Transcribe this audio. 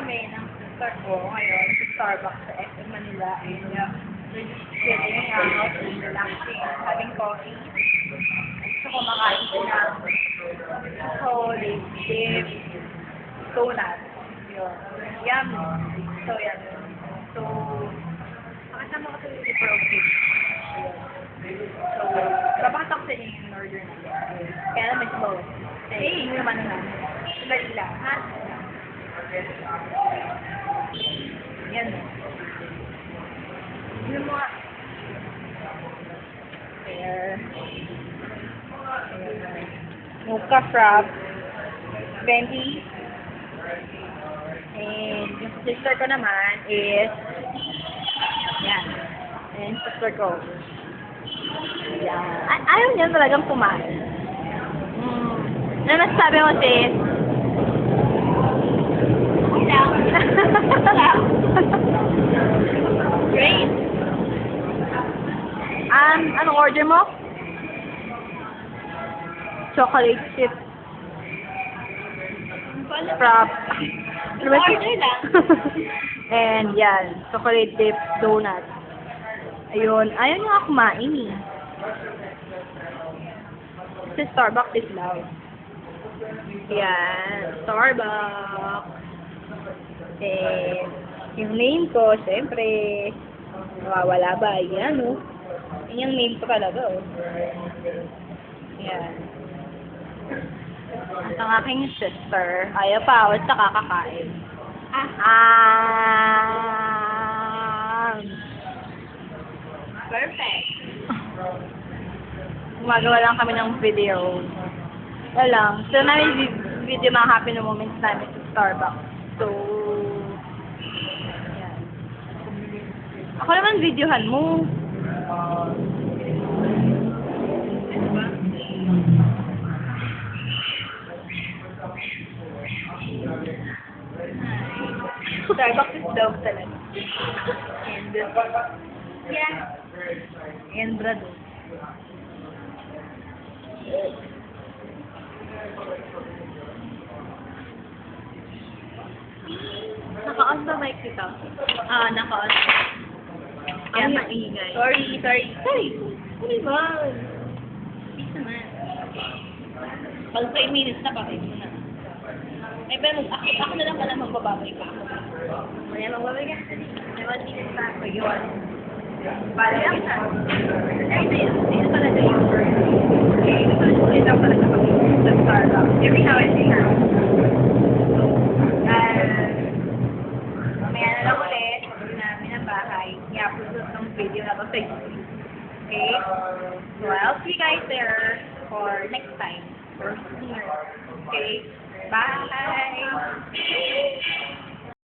kami ng sister ko ngayon sa Starbucks sa SM Manila. And we're just chilling out, relaxing, having coffee. So, kumakain sila holy dip donut. Yun. Yummy. So, yan. So, makasama ko sa super okay. So, papakita ko sa inyo yung order namin. Kaya naman ito. Hey, yung naman na. Dali lang, ha? Yan. Yung mga... There. Mocha frap. 20. And yung sister ko naman is... Yan. And sister ko. Yan. Ayaw niya talagang kumain. Ano nasasabi mo, sis? Great. Anong order mo? Chocolate chip. Frap. Order lang. And yan, chocolate dip donut. Ayun, ayaw niya nga kumain eh. Sa Starbucks is loud. Yan, Starbucks. And yung name ko, syempre, nawawala ba? Yan, oh. Yan yung name ko talaga, oh. Yan. At ang aking sister, ayaw pa ako sa kakakain. Perfect. Gumagawa lang kami ng video. Wala lang. So, namin video mga happy na moments namin sa Starbucks. So, yan. Ako naman videohan mo. Starbucks is dog talaga. And, yeah. And brado. Naka-on ba mic dito? Naka-on. Kaya maingay. Sorry. Sorry ba? Please naman. Pag 5 minutes na, bakit mo na? Eh, pero ako na lang pala magbababay pa ako. Kaya magbabay ka. May 1 minute pa ako yun. Bale lang na. Ay, ito talaga yung first. Okay, ito talaga kami sa Starbucks. Every now and then. Mamaya na lang ulit. Pag namin ang bahay. I-upload ng video na to sa YouTube. Okay? So, I'll see you guys there for next time. For sooner. Okay? Bye!